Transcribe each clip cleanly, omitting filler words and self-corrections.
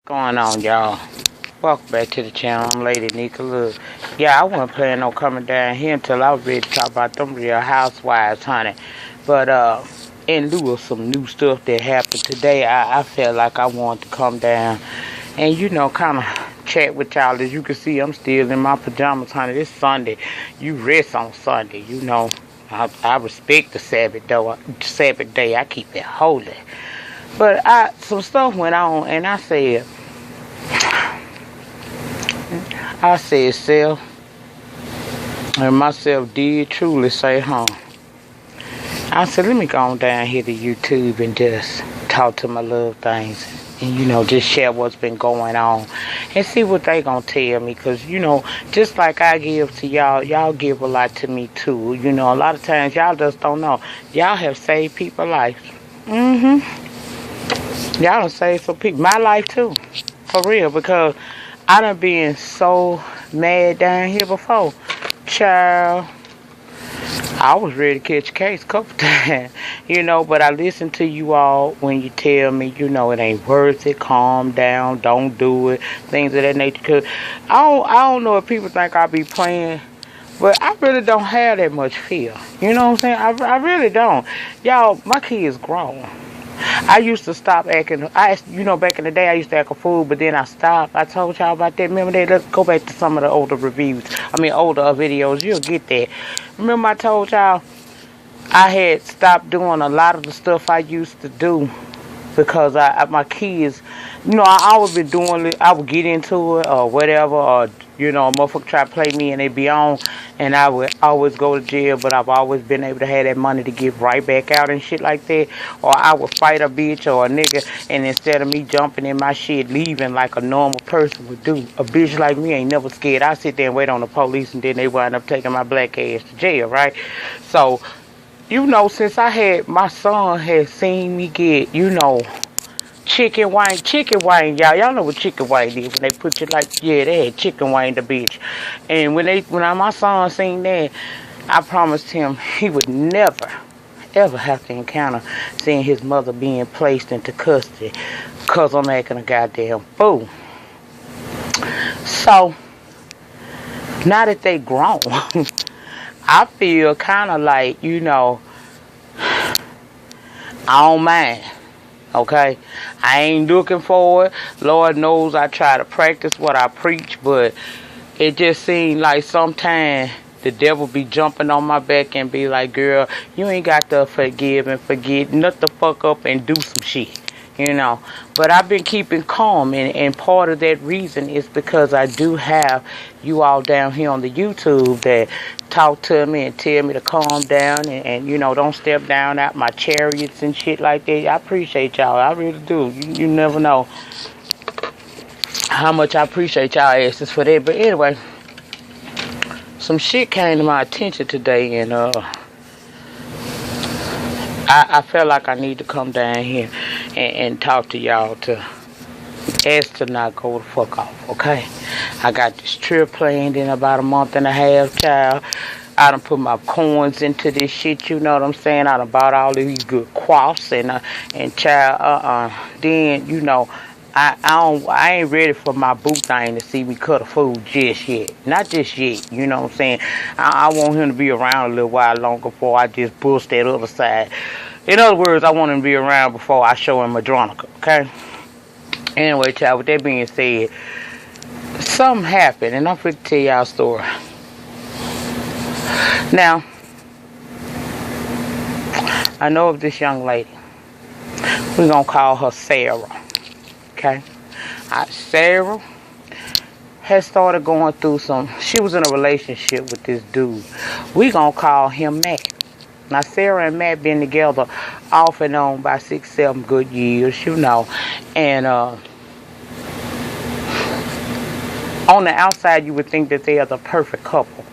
Going on, y'all? Welcome back to the channel. I'm Lady Nika. Look, yeah, I wasn't planning on coming down here until I was ready to talk about them Real Housewives, honey. But in lieu of some new stuff that happened today, I felt like I wanted to come down and kind of chat with y'all. As you can see, I'm still in my pajamas, honey. It's Sunday. You rest on Sunday, I respect the Sabbath though. Sabbath day, I keep it holy. But some stuff went on, and I said, self, and myself did truly say, I said, let me go on down here to YouTube and just talk to my love things, and just share what's been going on, and see what they gonna tell me, cause just like I give to y'all, y'all give a lot to me too. A lot of times y'all just don't know. Y'all have saved people's lives. Y'all done saved some people, my life too, for real, because I done been so mad down here before. Child, I was ready to catch a case a couple times, but I listen to you all when you tell me, it ain't worth it, calm down, don't do it, things of that nature. Cause I don't know if people think I be playing, but I really don't have that much fear. You know what I'm saying? I really don't. Y'all, my kids grown. I used to stop acting. Back in the day, I used to act a fool, but then I stopped. I told y'all about that. Remember that? Let's go back to some of the older older videos. You'll get that. Remember I told y'all I had stopped doing a lot of the stuff I used to do because my kids, I always been doing it. I would get into it or whatever, or a motherfucker try to play me and they be on, and I would always go to jail, but I've always been able to have that money to get right back out and shit like that. Or I would fight a bitch or a nigga, and instead of me jumping in my shit, leaving like a normal person would do, a bitch like me ain't never scared. I sit there and wait on the police, and then they wind up taking my black ass to jail, right? So, since my son had seen me get, chicken wine, y'all know what chicken wine is, when they put you like, yeah, they had chicken wine the bitch. And when my son seen that, I promised him he would never ever have to encounter seeing his mother being placed into custody because I'm acting a goddamn fool. So now that they grown, I feel kind of like, I don't mind. Okay, I ain't looking for it. Lord knows I try to practice what I preach, but it just seems like sometimes the devil be jumping on my back and be like, girl, you ain't got to forgive and forget, nut the fuck up and do some shit. But I've been keeping calm, and part of that reason is because I do have you all down here on the YouTube that talk to me and tell me to calm down and don't step down out my chariots and shit like that. I appreciate y'all. I really do. You never know how much I appreciate y'all asses for that. But anyway, some shit came to my attention today, and I felt like I need to come down here and talk to y'all to ask to not go the fuck off, okay? I got this trip planned in about a month and a half, child. I done put my coins into this shit, you know what I'm saying? I done bought all these good quaffs and child, then, I ain't ready for my boo thing to see me cut a food just yet. Not just yet, you know what I'm saying? I want him to be around a little while longer before I just bust that other side. In other words, I want him to be around before I show him Madronica, okay? Anyway, child, with that being said, something happened, and I'm finna tell y'all a story. Now, I know of this young lady. We're gonna call her Sarah. Okay, Sarah has started going through she was in a relationship with this dude. We gonna call him Matt. Now, Sarah and Matt been together off and on by 6-7 good years, and on the outside you would think that they are the perfect couple,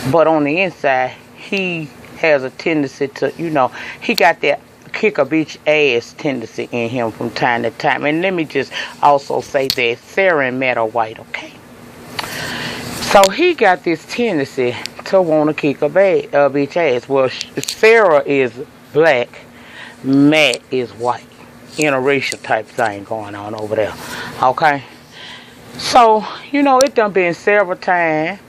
but on the inside he has a tendency to, he got that kick a bitch ass tendency in him from time to time. And let me just also say that Sarah and Matt are white, okay? So he got this tendency to want to kick a bitch ass. Well, Sarah is black, Matt is white. interracial type thing going on over there. Okay? So, it done been several times.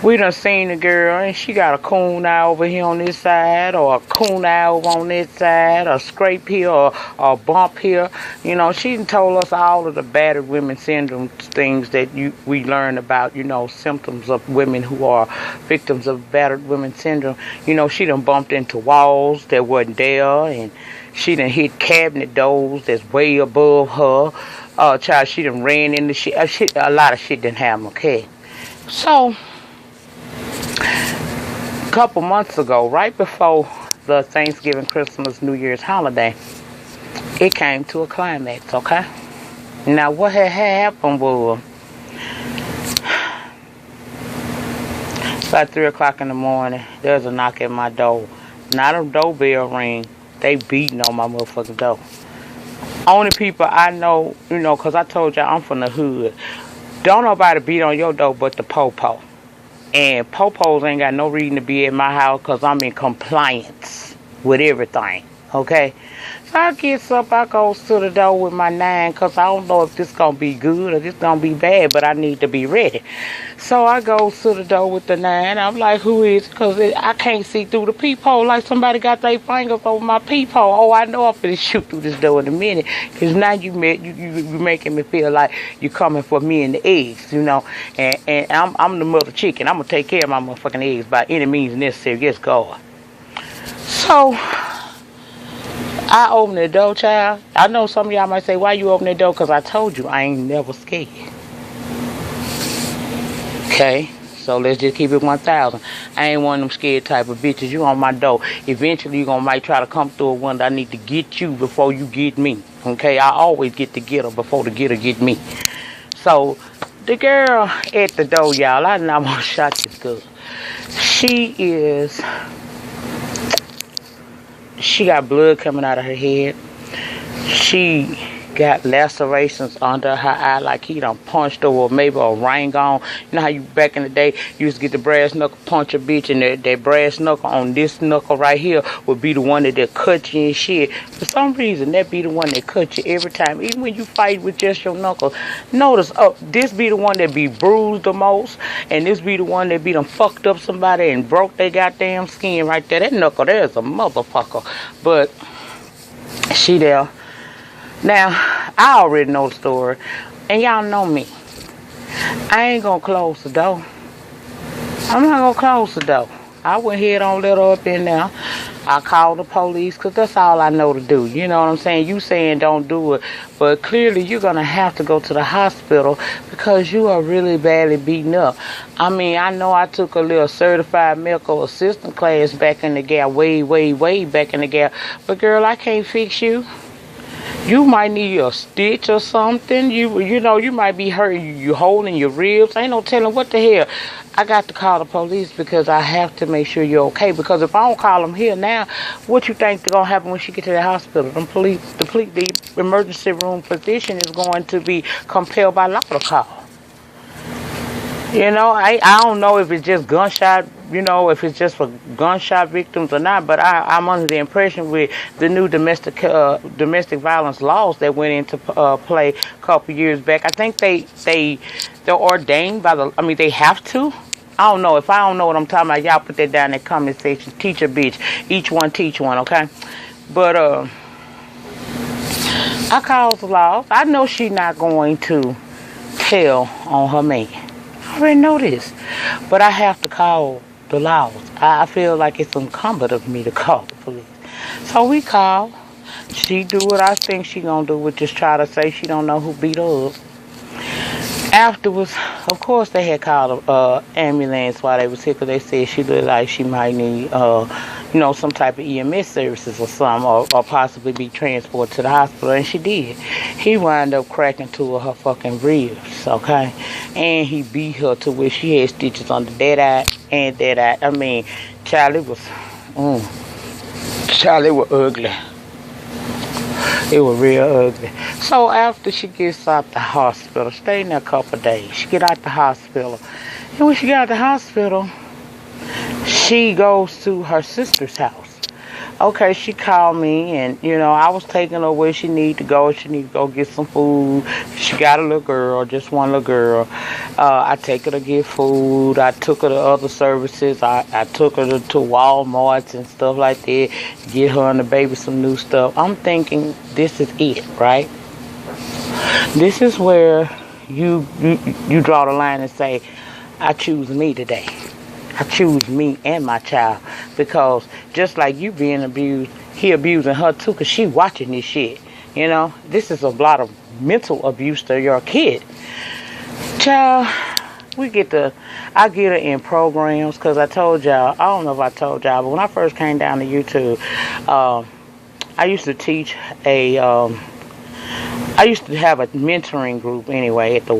We done seen the girl, and she got a coon eye over here on this side, or a coon eye over on this side, or a scrape here, or a bump here. She done told us all of the battered women syndrome things that we learn about, symptoms of women who are victims of battered women syndrome. She done bumped into walls that wasn't there, and she done hit cabinet doors that's way above her. Child, she done ran into shit. A lot of shit didn't happen, okay? So, couple months ago, right before the Thanksgiving, Christmas, New Year's holiday, it came to a climax, okay? Now, what had happened was, about 3 o'clock in the morning, there's a knock at my door. Not a doorbell ring. They beating on my motherfucking door. Only people I know, because I told y'all I'm from the hood. Don't nobody beat on your door but the po-po. And po-pos ain't got no reason to be at my house because I'm in compliance with everything. Okay? So I gets up, I goes to the door with my 9 because I don't know if this going to be good or this going to be bad, but I need to be ready. So I goes to the door with the 9. I'm like, who is it? Because I can't see through the peephole like somebody got their fingers over my peephole. Oh, I know I'm finna shoot through this door in a minute because now you making me feel like you coming for me and the eggs, and I'm the mother chicken. I'm going to take care of my motherfucking eggs by any means necessary. Yes, God. So I open the door, child. I know some of y'all might say, why you open the door? Because I told you I ain't never scared. Okay? So let's just keep it 1,000. I ain't one of them scared type of bitches. You on my door. Eventually you might try to come through a window. I need to get you before you get me. Okay? I always get the getter before the getter get me. So the girl at the door, y'all, I know I'm gonna shock this girl. She got blood coming out of her head. She got lacerations under her eye like he done punched her or maybe a ring on. You know how you back in the day you used to get the brass knuckle, punch a bitch, and that brass knuckle on this knuckle right here would be the one that cut you and shit. For some reason, that be the one that cut you every time. Even when you fight with just your knuckle. Notice, this be the one that be bruised the most, and this be the one that be done fucked up somebody and broke their goddamn skin right there. That knuckle there is a motherfucker. But she there. Now, I already know the story, and y'all know me. I ain't gonna close the door. I'm not gonna close the door. I went ahead and let her up in there. I called the police, because that's all I know to do. You know what I'm saying? You saying don't do it, but clearly you're gonna have to go to the hospital because you are really badly beaten up. I mean, I know I took a little certified medical assistant class back in the gap, way back in the gap, but girl, I can't fix you. You might need a stitch or something. You might be hurt. You holding your ribs. Ain't no telling what the hell. I got to call the police because I have to make sure you're okay. Because if I don't call them here now, what you think is gonna happen when she get to the hospital? The emergency room physician is going to be compelled by law to call. I don't know if it's just gunshot, if it's just for gunshot victims or not, but I'm under the impression with the new domestic violence laws that went into play a couple years back. I think they're ordained by they have to. I don't know. If I don't know what I'm talking about, y'all put that down in the comment section. Teach a bitch. Each one teach one, okay? But I called the laws. I know she not going to tell on her man. I already know this, but I have to call the laws. I feel like it's incumbent of me to call the police. So we call. She do what I think she gonna do, which is try to say she don't know who beat her up. Afterwards, of course, they had called an ambulance while they was here because they said she looked like she might need, some type of EMS services or something, or possibly be transported to the hospital, and she did. He wound up cracking two of her fucking ribs, okay? And he beat her to where she had stitches under that eye and that eye. I mean, child, it was ugly. It was real ugly. So after she gets out the hospital, stayed in there a couple of days. She get out the hospital. And when she got out the hospital, she goes to her sister's house. Okay, she called me, and I was taking her where she need to go. She need to go get some food. She got a little girl, just one little girl. I take her to get food. I took her to other services. I took her to Walmarts and stuff like that. Get her and the baby some new stuff. I'm thinking this is it, right? This is where you draw the line and say, I choose me today. I choose me and my child, because just like you being abused, he abusing her too, because she watching this shit. This is a lot of mental abuse to your kid. Child, I get her in programs, because I told y'all, I don't know if I told y'all, but when I first came down to YouTube, I used to teach I used to have a mentoring group anyway at the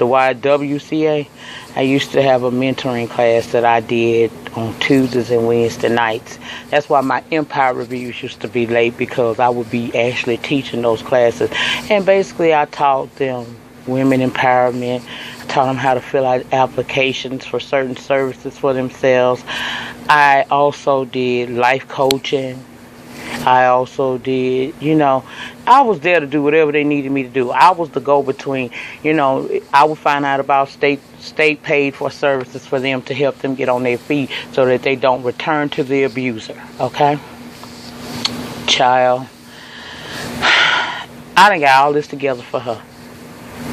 YWCA. I used to have a mentoring class that I did on Tuesdays and Wednesday nights. That's why my Empire reviews used to be late, because I would be actually teaching those classes. And basically I taught them women empowerment. I taught them how to fill out applications for certain services for themselves. I also did life coaching. I also did, I was there to do whatever they needed me to do. I was the go-between. I would find out about state paid for services for them to help them get on their feet so that they don't return to the abuser. Okay? Child, I done got all this together for her.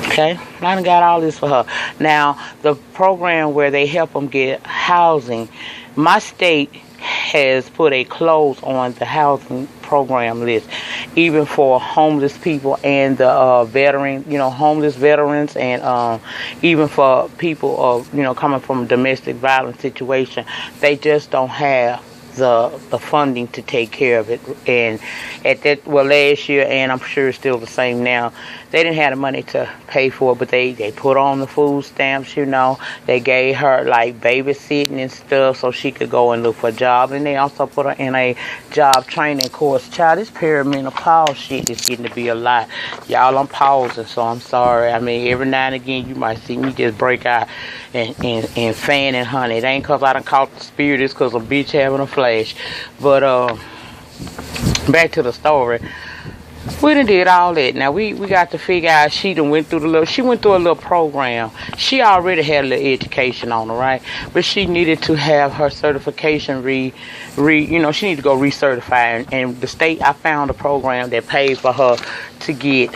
Okay? I done got all this for her. Now, the program where they help them get housing, my state has put a close on the housing program list, even for homeless people and the homeless veterans, and even for people coming from a domestic violence situation. They just don't have the funding to take care of it. And last year, and I'm sure it's still the same now, they didn't have the money to pay for it, but they put on the food stamps. They gave her like babysitting and stuff so she could go and look for a job, and they also put her in a job training course. Child, this perimenopause shit is getting to be a lot. Y'all, I'm pausing, so I'm sorry. I mean, every now and again you might see me just break out and fan and honey. It ain't because I done caught the spirit, it's because a bitch having a flash. But back to the story. We done did all that. Now we got to figure out, she went through a little program. She already had a little education on her, right? But she needed to have her certification she needed to go recertify. And the state, I found a program that paid for her to get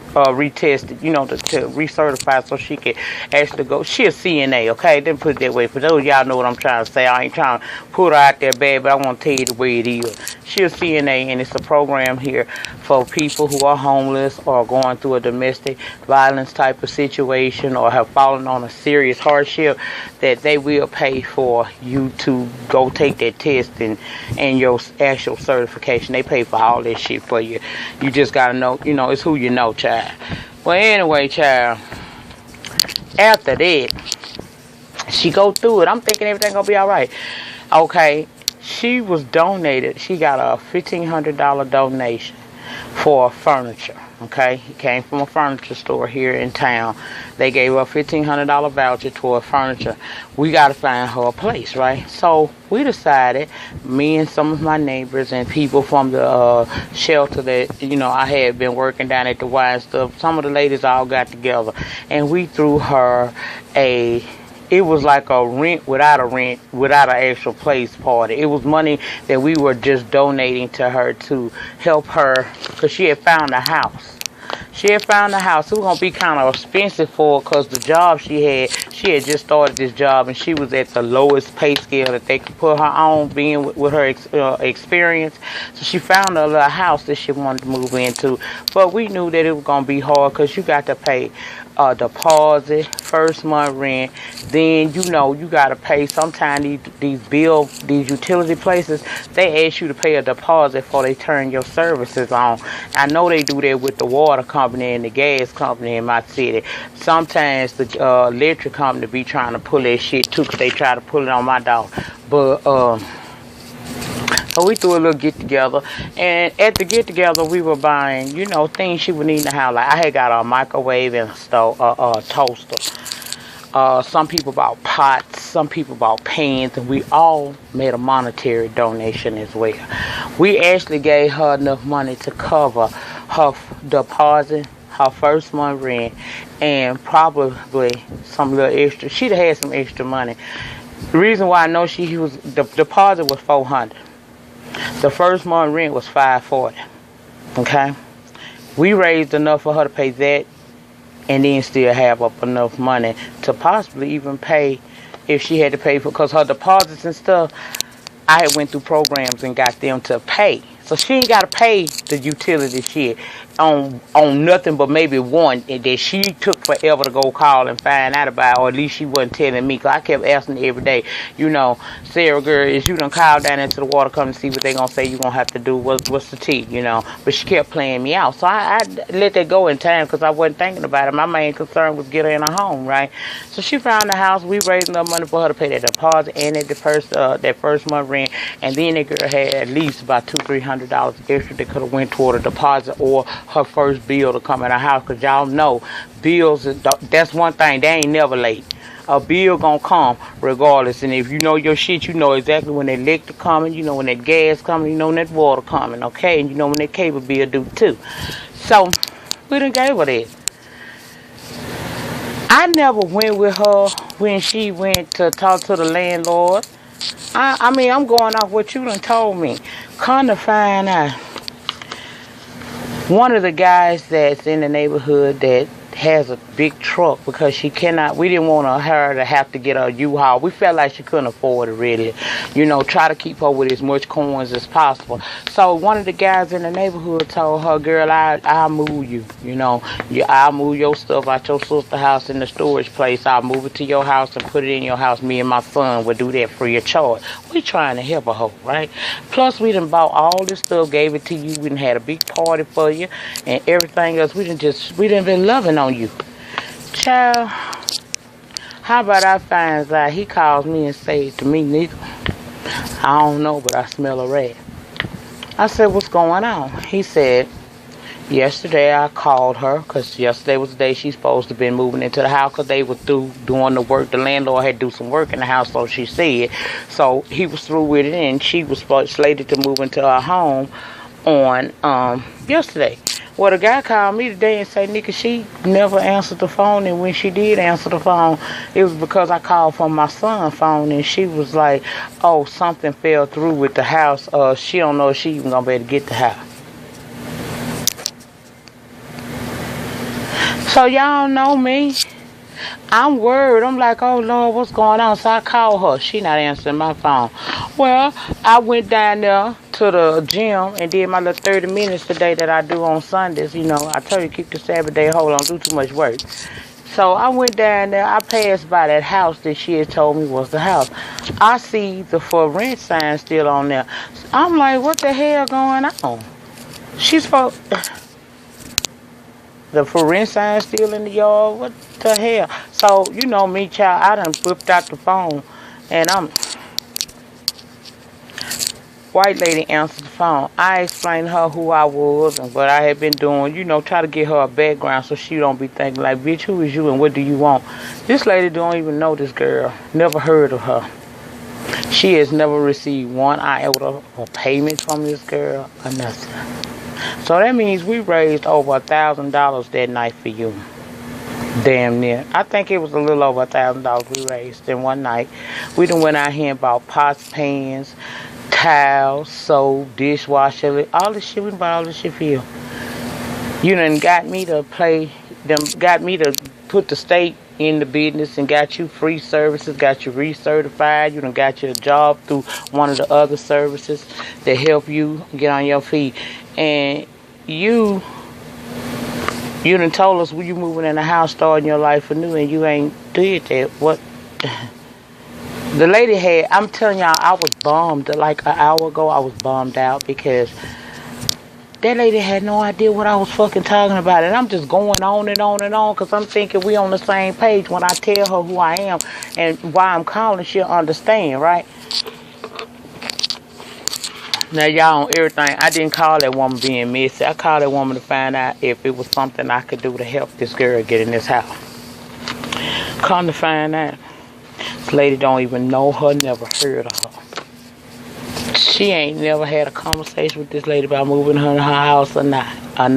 retested, to recertify so she could actually go. She a CNA, okay? Didn't put it that way. For those of y'all know what I'm trying to say. I ain't trying to put her out there bad, but I want to tell you the way it is. She a CNA, and it's a program here for people who are homeless or going through a domestic violence type of situation or have fallen on a serious hardship, that they will pay for you to go take that test and your actual certification. They pay for all that shit for you. You just gotta know, it's who you know, child. Well, anyway, child, after that, she go through it. I'm thinking everything gonna be all right. Okay, she was donated. She got a $1,500 donation for furniture. Okay, it came from a furniture store here in town. They gave her a $1,500 voucher toward furniture. We got to find her a place, right? So we decided, me and some of my neighbors and people from the shelter that I had been working down at the Y and stuff. Some of the ladies all got together, and we threw her it was like a rent without an actual place party. It was money that we were just donating to her to help her, because she had found a house. She had found a house. It was going to be kind of expensive for her, because the job she had just started this job, and she was at the lowest pay scale that they could put her on, being with her experience. So she found a little house that she wanted to move into. But we knew that it was going to be hard, because you got to pay a deposit, first month rent, then you got to pay. Sometimes these utility places, they ask you to pay a deposit before they turn your services on. I know they do that with the water company and the gas company in my city. Sometimes the electric company be trying to pull that shit too, because they try to pull it on my dog. But so we threw a little get together, and at the get together we were buying, things she would need in the house. Like I had got a microwave and a toaster. Some people bought pots. some people bought pens, and we all made a monetary donation as well. We actually gave her enough money to cover her deposit, her first month rent, and probably some little extra. She'd have had some extra money. The reason why I know the deposit was $400. The first month rent was $540. Okay, we raised enough for her to pay that, and then still have up enough money to possibly even pay if she had to pay for, because her deposits and stuff, I had went through programs and got them to pay. So she ain't got to pay the utility shit on nothing but maybe one that she took forever to go call and find out about, or at least she wasn't telling me, because I kept asking her every day, Sarah girl, is you done called down into the water, come to see what they gonna say you gonna have to do, what's the tea, but she kept playing me out. So I let that go in time, because I wasn't thinking about it. My main concern was get her in a home, right? So she found the house. We raised enough money for her to pay that deposit and that first month rent, and then that girl had at least about $200-300 extra that could have went toward a deposit or her first bill to come in her house, because y'all know bills, that's one thing, they ain't never late. A bill gonna come regardless, and if you know your shit, you know exactly when that electric coming, you know when that gas coming, you know when that water coming, okay, and you know when that cable bill due too. So we done gave her that. I never went with her when she went to talk to the landlord. I mean, I'm going off what you done told me. Come to find out, one of the guys that's in the neighborhood that has a big truck, because we didn't want her to have to get a U-Haul. We felt like she couldn't afford it really. Try to keep her with as much coins as possible. So one of the guys in the neighborhood told her, girl, I'll move you. I'll move your stuff out your sister's house in the storage place. I'll move it to your house and put it in your house. Me and my son will do that free of charge. We trying to help her, right? Plus, we done bought all this stuff, gave it to you. We done had a big party for you and everything else. We done been loving on you. Child, how about I find out? He calls me and says to me, nigga, I don't know, but I smell a rat. I said, what's going on? He said, yesterday I called her, because yesterday was the day she's supposed to been moving into the house, because they were through doing the work. The landlord had to do some work in the house, so she said. So he was through with it, and she was slated to move into her home on yesterday. Well, the guy called me today and said, Nika, she never answered the phone, and when she did answer the phone, it was because I called from my son's phone, and she was like, oh, something fell through with the house. She don't know if she even gonna be able to get the house. So y'all know me. I'm worried. I'm like, oh, Lord, what's going on? So I called her. She not answering my phone. Well, I went down there to the gym and did my little 30 minutes today that I do on Sundays. I tell you, keep the Sabbath day whole, don't do too much work. So I went down there. I passed by that house that she had told me was the house. I see the for rent sign still on there. I'm like, what the hell going on? She's supposed... The for rent sign still in the yard. What the hell? So, you know me, child. I done whipped out the phone. And white lady answered the phone. I explained to her who I was and what I had been doing. Try to get her a background so she don't be thinking like, bitch, who is you and what do you want? This lady don't even know this girl. Never heard of her. She has never received one iota of payment from this girl or nothing. So that means we raised over $1,000 that night for you. Damn near. I think it was a little over $1,000 we raised in one night. We done went out here and bought pots, pans, towels, soap, dishwasher, all this shit. We bought all this shit for you. You done got me to put the state in the business and got you free services, got you recertified. You done got you a job through one of the other services that help you get on your feet. And you done told us when you moving in the house, starting your life anew, and you ain't did that. What? The lady had, I'm telling y'all, I was bummed. Like an hour ago, I was bummed out because that lady had no idea what I was fucking talking about. And I'm just going on and on and on because I'm thinking we on the same page. When I tell her who I am and why I'm calling, she'll understand, right? Now, y'all, on everything, I didn't call that woman being messy. I called that woman to find out if it was something I could do to help this girl get in this house. Come to find out. Lady don't even know her, never heard of her. She ain't never had a conversation with this lady about moving her in her house or not, or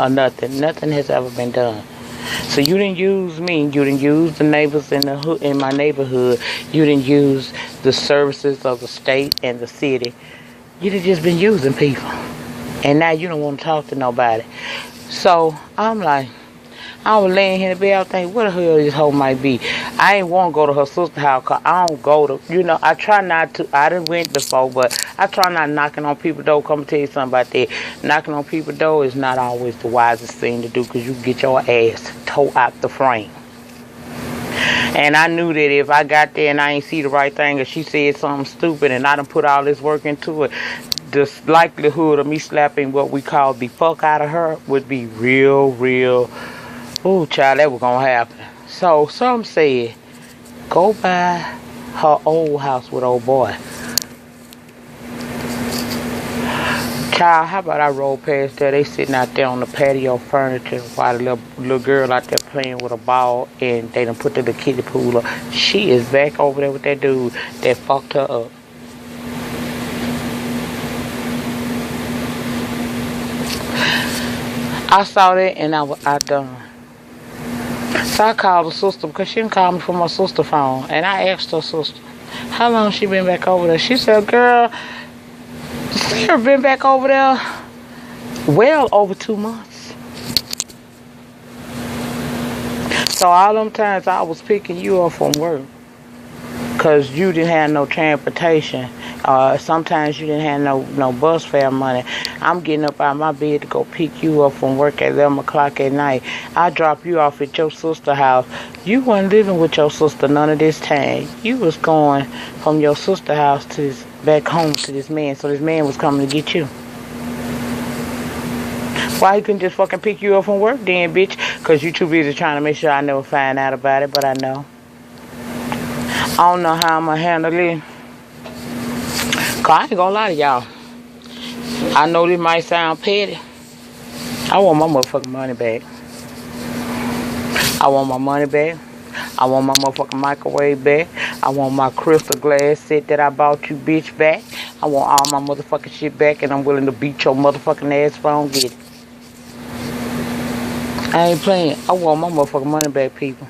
nothing. Nothing has ever been done. So you didn't use me. You didn't use the neighbors in the in my neighborhood. You didn't use the services of the state and the city. You done just been using people, and now you don't want to talk to nobody. So I'm like, I was laying here in the bed, I was thinking, what the hell this hoe might be. I ain't want to go to her sister's house because I don't go to, I try not to. I done went before, but I try not knocking on people's door. Come tell you something about that. Knocking on people's door is not always the wisest thing to do because you can get your ass tore out the frame. And I knew that if I got there and I ain't see the right thing or she said something stupid and I done put all this work into it, the likelihood of me slapping what we call the fuck out of her would be real, real. Ooh, child, that was gonna happen. So some said, go by her old house with old boy. Child, how about I roll past there? They sitting out there on the patio furniture while the little girl out there playing with a ball and they done put the little kiddie pool up. She is back over there with that dude that fucked her up. I saw that and I done. So I called her sister because she didn't call me from her sister's phone. And I asked her sister, how long she been back over there? She said, girl, she been back over there well over 2 months. So all them times I was picking you up from work because you didn't have no transportation. Sometimes you didn't have no bus fare money. I'm getting up out of my bed to go pick you up from work at 11 o'clock at night. I drop you off at your sister's house. You wasn't living with your sister none of this time. You was going from your sister's house to back home to this man. So this man was coming to get you. Why he couldn't just fucking pick you up from work then, bitch? Because you too busy trying to make sure I never find out about it, but I know. I don't know how I'm going to handle it. Cause I ain't gonna lie to y'all. I know this might sound petty. I want my motherfucking money back. I want my money back. I want my motherfucking microwave back. I want my crystal glass set that I bought you bitch back. I want all my motherfucking shit back and I'm willing to beat your motherfucking ass if I don't get it. I ain't playing. I want my motherfucking money back, people.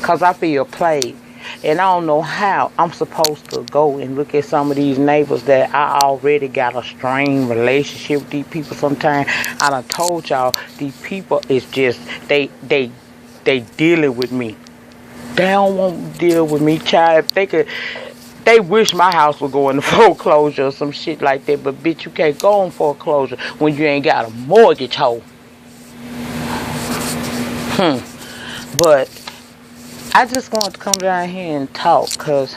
Cause I feel played. And I don't know how I'm supposed to go and look at some of these neighbors that I already got a strained relationship with these people sometimes. I done told y'all, these people is just, they dealing with me. They don't want to deal with me, child. If they could, they wish my house would go into foreclosure or some shit like that. But bitch, you can't go on foreclosure when you ain't got a mortgage, hoe. But I just wanted to come down here and talk because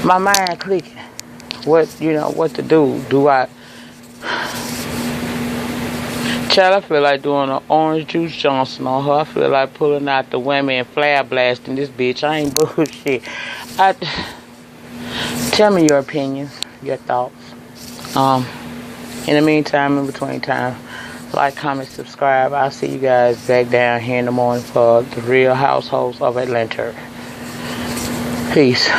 my mind clicking. What to do. Do I... Child, I feel like doing an orange juice Johnson on her. I feel like pulling out the whammy and flare blasting this bitch. I ain't bullshit. Tell me your opinions, your thoughts. In the meantime, in between time, like, comment, subscribe. I'll see you guys back down here in the morning for the Real Households of Atlanta. Peace.